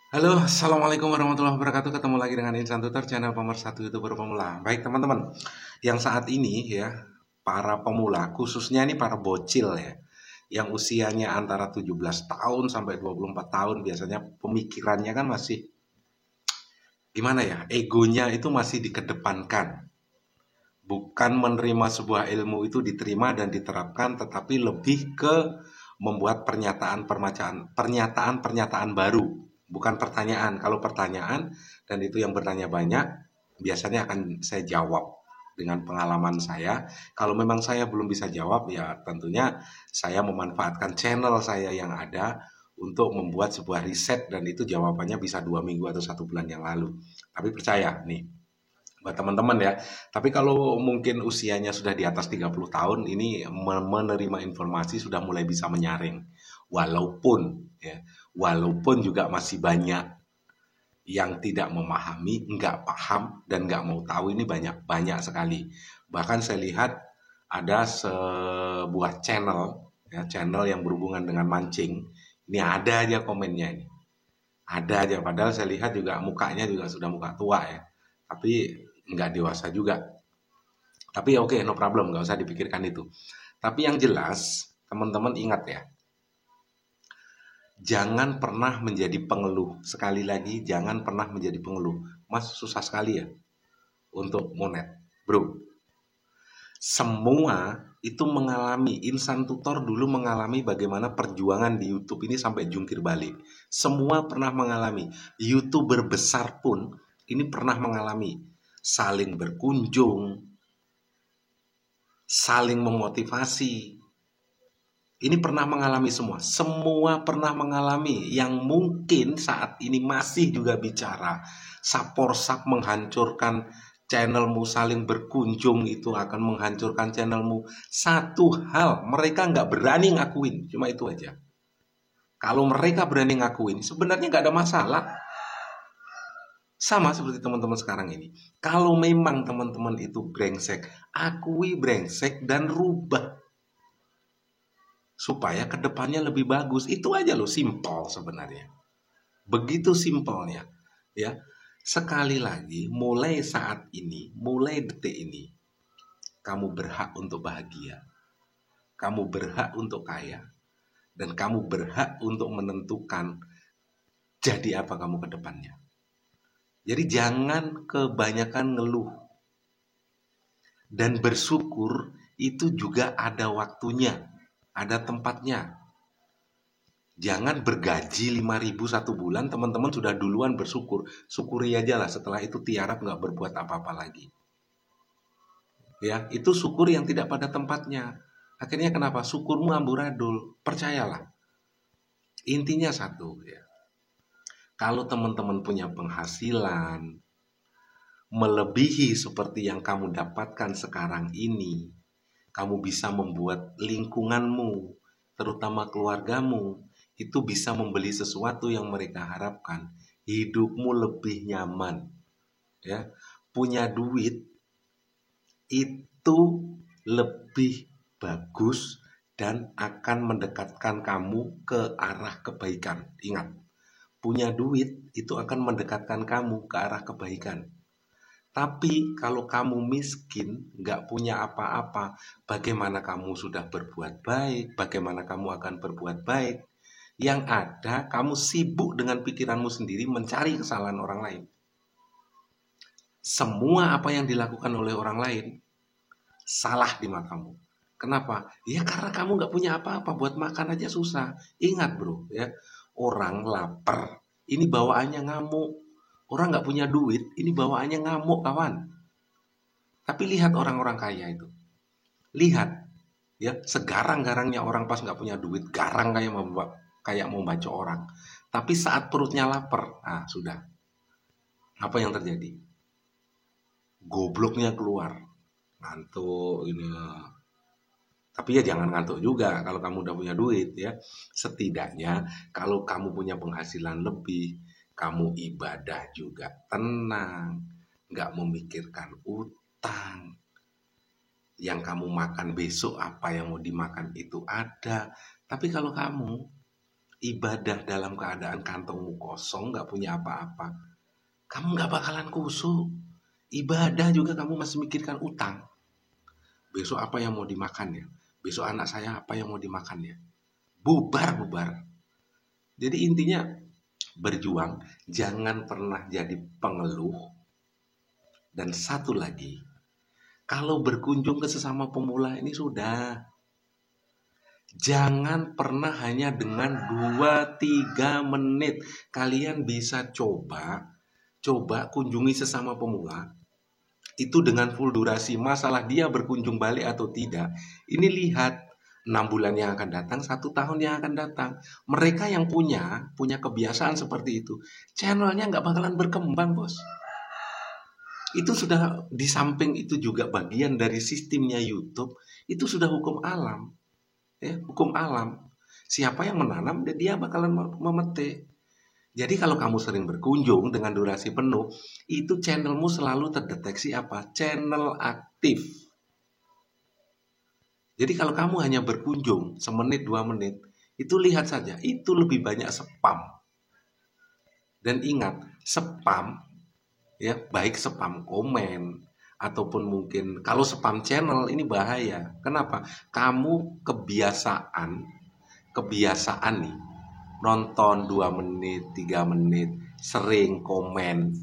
Halo, Assalamualaikum warahmatullahi wabarakatuh. Ketemu lagi dengan Insan Tutor, channel pemersatu YouTuber pemula. Baik teman-teman, yang saat ini ya, para pemula, khususnya ini para bocil ya, yang usianya antara 17 tahun sampai 24 tahun, biasanya pemikirannya kan masih, gimana ya, egonya itu masih dikedepankan. Bukan menerima sebuah ilmu itu diterima dan diterapkan, tetapi lebih ke membuat pernyataan-pernyataan baru, bukan pertanyaan. Kalau pertanyaan dan itu yang bertanya banyak, biasanya akan saya jawab dengan pengalaman saya. Kalau memang saya belum bisa jawab, ya tentunya saya memanfaatkan channel saya yang ada untuk membuat sebuah riset dan itu jawabannya bisa 2 minggu atau 1 bulan yang lalu. Tapi percaya nih, buat teman-teman ya. Tapi kalau mungkin usianya sudah di atas 30 tahun, ini menerima informasi sudah mulai bisa menyaring. Walaupun ya, walaupun juga masih banyak yang tidak memahami, nggak paham dan nggak mau tahu, ini banyak sekali. Bahkan saya lihat ada sebuah channel ya, channel yang berhubungan dengan mancing. Ini ada aja komennya ini. Ada aja, padahal saya lihat juga mukanya juga sudah muka tua ya. Tapi nggak dewasa juga. Tapi oke, no problem, nggak usah dipikirkan itu. Tapi yang jelas, teman-teman ingat ya, jangan pernah menjadi pengeluh. Sekali lagi, jangan pernah menjadi pengeluh. Mas, susah sekali ya untuk monet. Bro, semua itu mengalami, Insan Tutor dulu mengalami bagaimana perjuangan di YouTube ini sampai jungkir balik. Semua pernah mengalami. YouTuber besar pun ini pernah mengalami saling berkunjung, saling memotivasi. Ini pernah mengalami semua. Semua pernah mengalami yang mungkin saat ini masih juga bicara. Saporsap menghancurkan channelmu, saling berkunjung itu akan menghancurkan channelmu. Satu hal, mereka nggak berani ngakuin. Cuma itu aja. Kalau mereka berani ngakuin, sebenarnya nggak ada masalah. Sama seperti teman-teman sekarang ini. Kalau memang teman-teman itu brengsek, akui brengsek dan rubah supaya kedepannya lebih bagus. Itu aja loh, simpel sebenarnya. Begitu simpelnya, ya. Sekali lagi, mulai saat ini, mulai detik ini, kamu berhak untuk bahagia. Kamu berhak untuk kaya. Dan kamu berhak untuk menentukan jadi apa kamu ke depannya. Jadi jangan kebanyakan ngeluh. Dan bersyukur itu juga ada waktunya, ada tempatnya. Jangan bergaji 5.000 satu bulan, teman-teman sudah duluan bersyukur. Syukuri aja lah, setelah itu tiarap nggak berbuat apa-apa lagi. Ya, itu syukur yang tidak pada tempatnya. Akhirnya kenapa? Syukurmu amburadul. Percayalah. Intinya satu ya. Kalau teman-teman punya penghasilan melebihi seperti yang kamu dapatkan sekarang ini, kamu bisa membuat lingkunganmu, terutama keluargamu, itu bisa membeli sesuatu yang mereka harapkan. Hidupmu lebih nyaman, ya. Punya duit itu lebih bagus dan akan mendekatkan kamu ke arah kebaikan. Ingat, punya duit itu akan mendekatkan kamu ke arah kebaikan. Tapi kalau kamu miskin, nggak punya apa-apa, bagaimana kamu sudah berbuat baik? Bagaimana kamu akan berbuat baik? Yang ada, kamu sibuk dengan pikiranmu sendiri mencari kesalahan orang lain. Semua apa yang dilakukan oleh orang lain salah di matamu. Kenapa? Ya karena kamu nggak punya apa-apa, buat makan aja susah. Ingat bro, ya, orang lapar, ini bawaannya ngamuk. Orang nggak punya duit, ini bawaannya ngamuk kawan. Tapi lihat orang-orang kaya itu. Lihat, ya, segarang-garangnya orang pas nggak punya duit, garang kayak mau baca orang. Tapi saat perutnya lapar, ah sudah. Apa yang terjadi? Gobloknya keluar. Ngantuk ini. Tapi ya jangan ngantuk juga kalau kamu udah punya duit ya. Setidaknya kalau kamu punya penghasilan lebih, kamu ibadah juga tenang, nggak memikirkan utang. Yang kamu makan besok apa yang mau dimakan itu ada. Tapi kalau kamu ibadah dalam keadaan kantongmu kosong, nggak punya apa-apa, kamu nggak bakalan khusyuk. Ibadah juga kamu masih mikirkan utang. Besok apa yang mau dimakan ya? Besok anak saya apa yang mau dimakan ya? Bubar. Jadi intinya berjuang, jangan pernah jadi pengeluh. Dan satu lagi, kalau berkunjung ke sesama pemula ini sudah, jangan pernah hanya dengan 2-3 menit. Kalian bisa coba kunjungi sesama pemula itu dengan full durasi. Masalah dia berkunjung balik atau tidak, ini lihat 6 bulan yang akan datang, 1 tahun yang akan datang. Mereka yang punya kebiasaan seperti itu, channelnya nggak bakalan berkembang, bos. Itu sudah, di samping itu juga bagian dari sistemnya YouTube. Itu sudah hukum alam, ya, hukum alam. Siapa yang menanam, dia bakalan memetik. Jadi kalau kamu sering berkunjung dengan durasi penuh, itu channelmu selalu terdeteksi apa? Channel aktif. Jadi kalau kamu hanya berkunjung 1 menit, 2 menit, itu lihat saja, itu lebih banyak spam. Dan ingat, spam, ya, baik spam komen, ataupun mungkin kalau spam channel ini bahaya. Kenapa? Kamu kebiasaan nih, nonton 2 menit, 3 menit, sering komen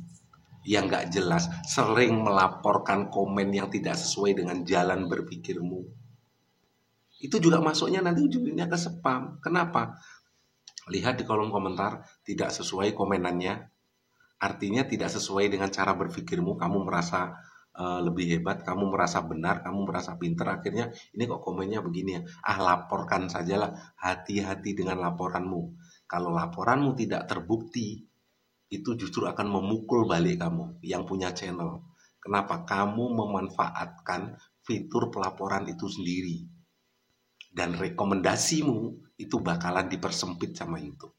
yang gak jelas, sering melaporkan komen yang tidak sesuai dengan jalan berpikirmu. Itu juga masuknya nanti ujungnya ke spam. Kenapa? Lihat di kolom komentar, tidak sesuai komenannya, artinya tidak sesuai dengan cara berpikirmu. Kamu merasa lebih hebat, kamu merasa benar, kamu merasa pinter. Akhirnya ini kok komennya begini ya, laporkan sajalah. Hati-hati dengan laporanmu. Kalau laporanmu tidak terbukti, itu justru akan memukul balik kamu yang punya channel. Kenapa? Kamu memanfaatkan fitur pelaporan itu sendiri, dan rekomendasimu itu bakalan dipersempit sama YouTube.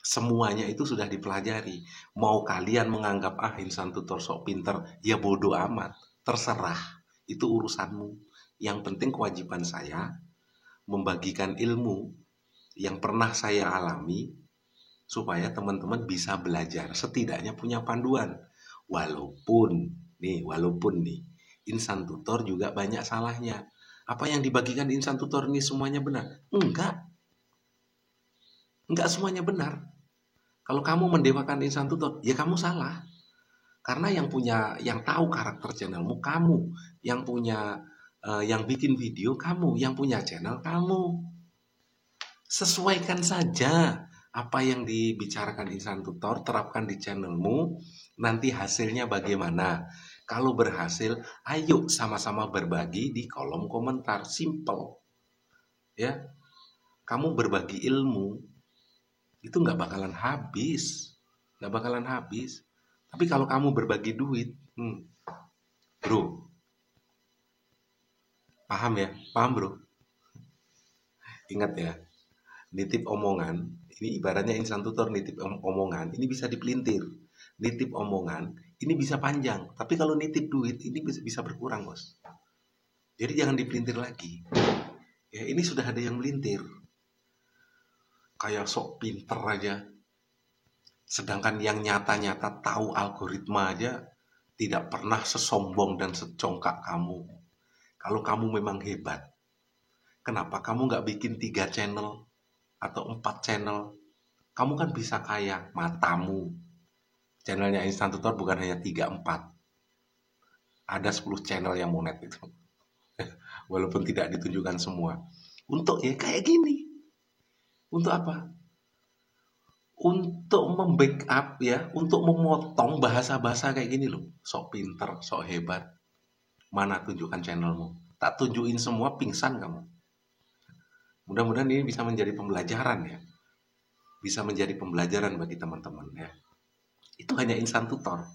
Semuanya itu sudah dipelajari. Mau kalian menganggap Insan Tutor sok pinter, ya bodoh amat, terserah, itu urusanmu. Yang penting kewajiban saya membagikan ilmu yang pernah saya alami, supaya teman-teman bisa belajar, setidaknya punya panduan. Walaupun nih Insan Tutor juga banyak salahnya. Apa yang dibagikan Insan Tutor ini semuanya benar? Enggak semuanya benar. Kalau kamu mendewakan Insan Tutor, ya kamu salah. Karena yang tahu karakter channelmu kamu, yang punya yang bikin video kamu, yang punya channel kamu. Sesuaikan saja apa yang dibicarakan Insan Tutor, terapkan di channelmu, nanti hasilnya bagaimana. Kalau berhasil, ayo sama-sama berbagi di kolom komentar. Simple. Ya, kamu berbagi ilmu, itu nggak bakalan habis. Tapi kalau kamu berbagi duit, bro, paham ya? Paham bro? Ingat ya, nitip omongan, ini ibaratnya Insan Tutor nitip omongan, ini bisa dipelintir. Nitip omongan, ini bisa panjang. Tapi kalau nitip duit, ini bisa berkurang, bos. Jadi jangan dipelintir lagi. Ya, ini sudah ada yang melintir. Kayak sok pinter aja. Sedangkan yang nyata-nyata tahu algoritma aja tidak pernah sesombong dan secongkak kamu. Kalau kamu memang hebat, kenapa kamu nggak bikin 3 channel atau 4 channel? Kamu kan bisa kaya matamu. Channelnya Insan Tutor bukan hanya 3-4. Ada 10 channel yang monet itu. Walaupun tidak ditunjukkan semua. Untuk ya kayak gini. Untuk apa? Untuk membackup ya, untuk memotong bahasa-bahasa kayak gini loh. Sok pinter, sok hebat. Mana tunjukkan channelmu? Tak tunjukin semua, pingsan kamu. Mudah-mudahan ini bisa menjadi pembelajaran ya. Bisa menjadi pembelajaran bagi teman-teman ya. Itu hanya Insan Tutor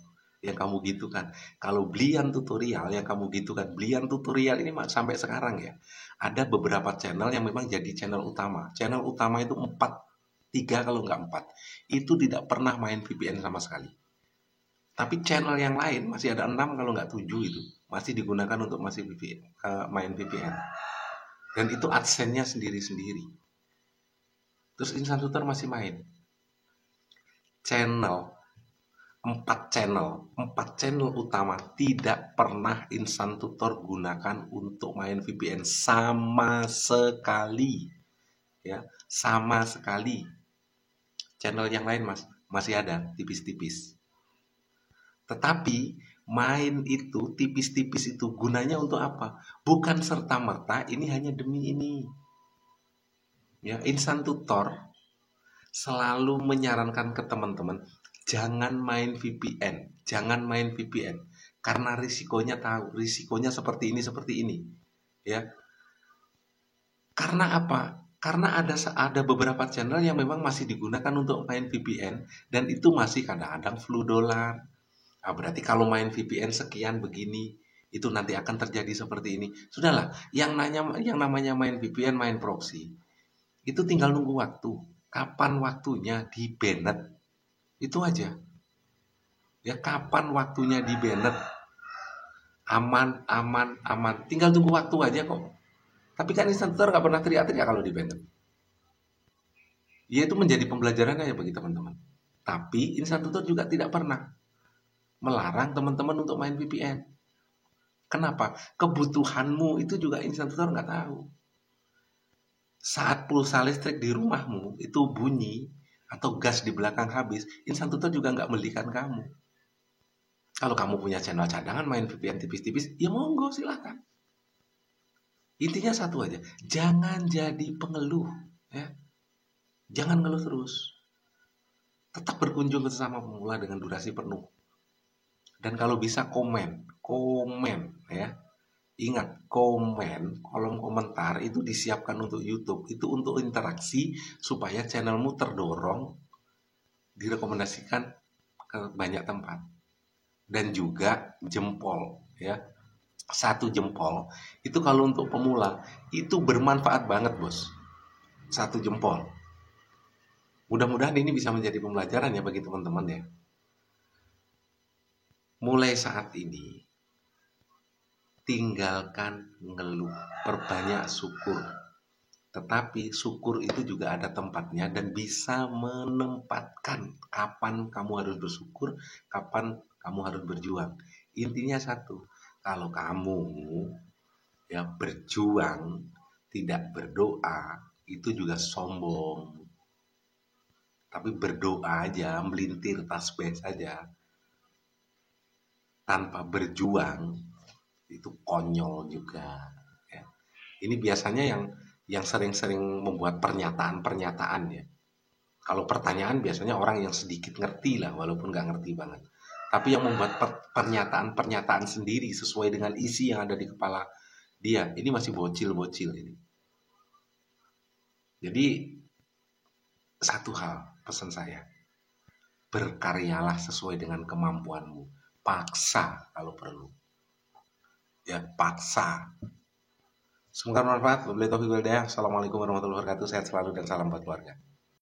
yang kamu gitu kan. Kalau Blian Tutorial yang kamu gitu kan. Blian Tutorial ini sampai sekarang ya, ada beberapa channel yang memang jadi channel utama. Channel utama itu 3 kalau nggak 4. Itu tidak pernah main VPN sama sekali. Tapi channel yang lain masih ada 6 kalau nggak 7 itu. Masih digunakan untuk main VPN. Dan itu AdSense-nya sendiri-sendiri. Terus Insan Tutor masih main. Channel, 4 channel utama tidak pernah Insan Tutor gunakan untuk main VPN sama sekali. Ya, sama sekali. Channel yang lain masih ada tipis-tipis. Tetapi main itu tipis-tipis itu gunanya untuk apa? Bukan serta-merta ini hanya demi ini. Ya, Insan Tutor selalu menyarankan ke teman-teman jangan main VPN, jangan main VPN karena risikonya seperti ini, ya. Karena apa? Karena ada beberapa channel yang memang masih digunakan untuk main VPN dan itu masih kadang-kadang flu dolar. Nah, berarti kalau main VPN sekian begini, itu nanti akan terjadi seperti ini. Sudahlah, yang namanya main VPN, main proxy, itu tinggal nunggu waktu. Kapan waktunya di banned, itu aja. Ya, kapan waktunya di banned, aman. Tinggal tunggu waktu aja kok. Tapi kan Insan Tutor nggak pernah teriak-teriak kalau di banned. Ya itu menjadi pembelajaran aja bagi teman-teman. Tapi Insan Tutor juga tidak pernah melarang teman-teman untuk main VPN. Kenapa? Kebutuhanmu itu juga Insan Tutor nggak tahu. Saat pulsa listrik di rumahmu itu bunyi atau gas di belakang habis, Insan Tutor juga nggak melihat kamu. Kalau kamu punya channel cadangan main VPN tipis-tipis, ya monggo silakan. Intinya satu aja, jangan jadi pengeluh, ya. Jangan ngeluh terus. Tetap berkunjung ke sesama pemula dengan durasi penuh. Dan kalau bisa komen, ya. Ingat, kolom komentar itu disiapkan untuk YouTube, itu untuk interaksi supaya channelmu terdorong direkomendasikan ke banyak tempat. Dan juga jempol, ya. 1 jempol itu kalau untuk pemula itu bermanfaat banget, bos. 1 jempol. Mudah-mudahan ini bisa menjadi pembelajaran ya bagi teman-teman ya. Mulai saat ini tinggalkan ngeluh, perbanyak syukur. Tetapi syukur itu juga ada tempatnya dan bisa menempatkan kapan kamu harus bersyukur, kapan kamu harus berjuang. Intinya satu, kalau kamu ya berjuang tidak berdoa itu juga sombong. Tapi berdoa aja, melintir tasbih saja tanpa berjuang itu konyol juga. Ya. Ini biasanya yang sering-sering membuat pernyataan-pernyataan ya. Kalau pertanyaan biasanya orang yang sedikit ngerti lah, walaupun nggak ngerti banget. Tapi yang membuat pernyataan-pernyataan sendiri sesuai dengan isi yang ada di kepala dia, ini masih bocil-bocil ini. Jadi satu hal pesan saya, berkaryalah sesuai dengan kemampuanmu. Paksa kalau perlu. Ya, paksa. Semoga bermanfaat. Wabillahi taufiq wal hidayah. Assalamualaikum warahmatullahi wabarakatuh. Sehat selalu dan salam buat keluarga.